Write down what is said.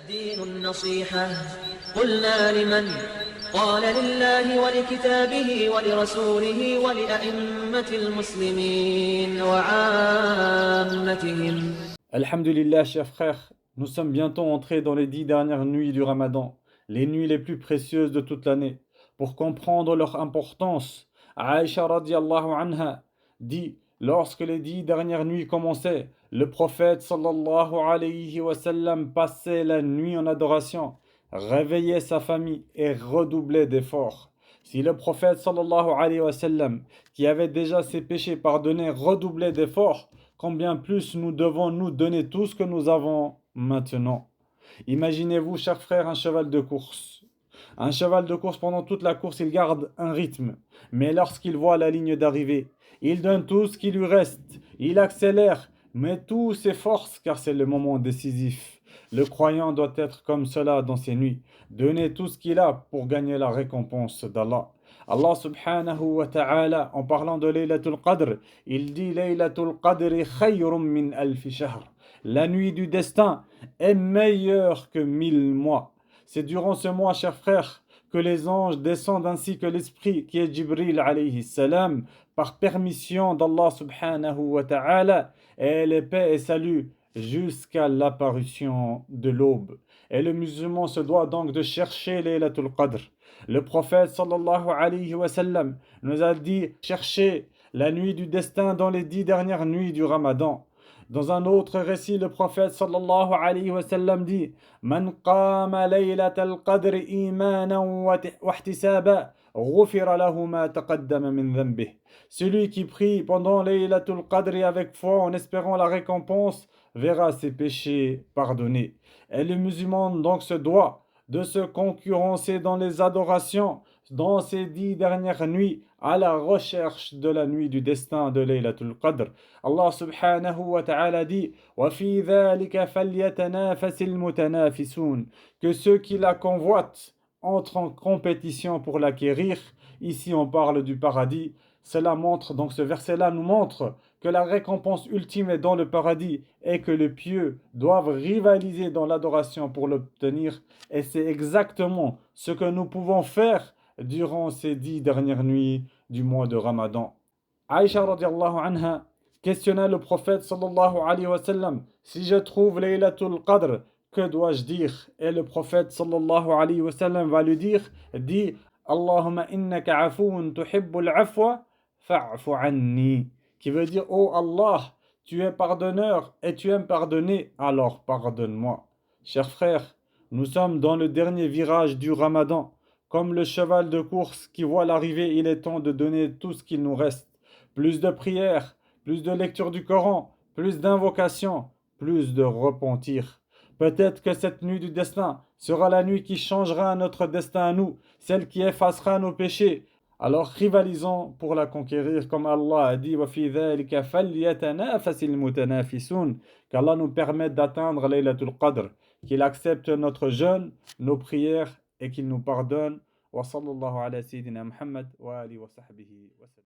الدين النصيحة قلنا لمن قال لله ولكتابه ولرسوله ولأئمة المسلمين وعامتهم. Alhamdulillah, chers frères, nous sommes bientôt entrés dans les 10 dernières nuits du Ramadan, les nuits les plus précieuses de toute l'année. Pour comprendre leur importance, Aïcha radiallahu anha dit, lorsque les 10 dernières nuits commençaient, le prophète sallallahu alayhi wa sallam passait la nuit en adoration, réveillait sa famille et redoublait d'efforts. Si le prophète sallallahu alayhi wa sallam, qui avait déjà ses péchés pardonnés, redoublait d'efforts, combien plus nous devons nous donner tout ce que nous avons maintenant. Imaginez-vous, chers frères, un cheval de course. Un cheval de course, pendant toute la course, il garde un rythme. Mais lorsqu'il voit la ligne d'arrivée, il donne tout ce qui lui reste. Il accélère, met toutes ses forces, car c'est le moment décisif. Le croyant doit être comme cela dans ses nuits. Donner tout ce qu'il a pour gagner la récompense d'Allah. Allah subhanahu wa ta'ala, en parlant de Laylatul Qadr, il dit Laylatul Qadri khayrun min alfi shahr. La nuit du destin est meilleure que 1000 mois. C'est durant ce mois, chers frères, que les anges descendent ainsi que l'esprit qui est Jibril alayhi salam, par permission d'Allah subhanahu wa ta'ala, et les paix et salut jusqu'à l'apparition de l'aube. Et le musulman se doit donc de chercher Laylatul Qadr. Le prophète sallallahu alayhi wa sallam nous a dit cherchez la nuit du destin dans les 10 dernières nuits du Ramadan. Dans un autre récit, le prophète sallallahu alayhi wa sallam dit Man qama laylatal qadr imanan wa ihtisaba ghufira lahu ma taqaddama min dhanbih. Celui qui prie pendant Laylatul Qadr avec foi en espérant la récompense verra ses péchés pardonnés. Et le musulman donc se doit de se concurrencer dans les adorations dans ces 10 dernières nuits à la recherche de la nuit du destin de Laylatul Qadr. Allah subhanahu wa ta'ala dit وَفِي ذَلِكَ فَلْيَتَنَافَسِ الْمُتَنَافِسُونَ que ceux qui la convoitent entrent en compétition pour l'acquérir. Ici on parle du paradis. Cela montre, donc ce verset-là nous montre que la récompense ultime est dans le paradis et que les pieux doivent rivaliser dans l'adoration pour l'obtenir. Et c'est exactement ce que nous pouvons faire durant ces 10 dernières nuits du mois de Ramadan. Aïcha radiallahu anha questionna le prophète sallallahu alayhi wa sallam si je trouve Laylatul Qadr, que dois-je dire? Et le prophète sallallahu alayhi wa sallam va lui dire dis Allahumma innaka afoun tuhibbul afwa fa'fu anni, qui veut dire oh Allah, tu es pardonneur et tu aimes pardonner, alors pardonne-moi. Chers frères, nous sommes dans le dernier virage du Ramadan. Comme le cheval de course qui voit l'arrivée, il est temps de donner tout ce qu'il nous reste. Plus de prières, plus de lecture du Coran, plus d'invocations, plus de repentir. Peut-être que cette nuit du destin sera la nuit qui changera notre destin à nous, celle qui effacera nos péchés. Alors rivalisons pour la conquérir, comme Allah a dit وَفِي ذَلِكَ فَلْيَتَنَافَسِ الْمُتَنَافِسُونَ, qu'Allah nous permette d'atteindre Laylatul Qadr, qu'il accepte notre jeûne, nos prières et qu'il nous pardonne. Wa sallallahu ala sayyidina Muhammad wa alihi wa sahbihi wa sallam.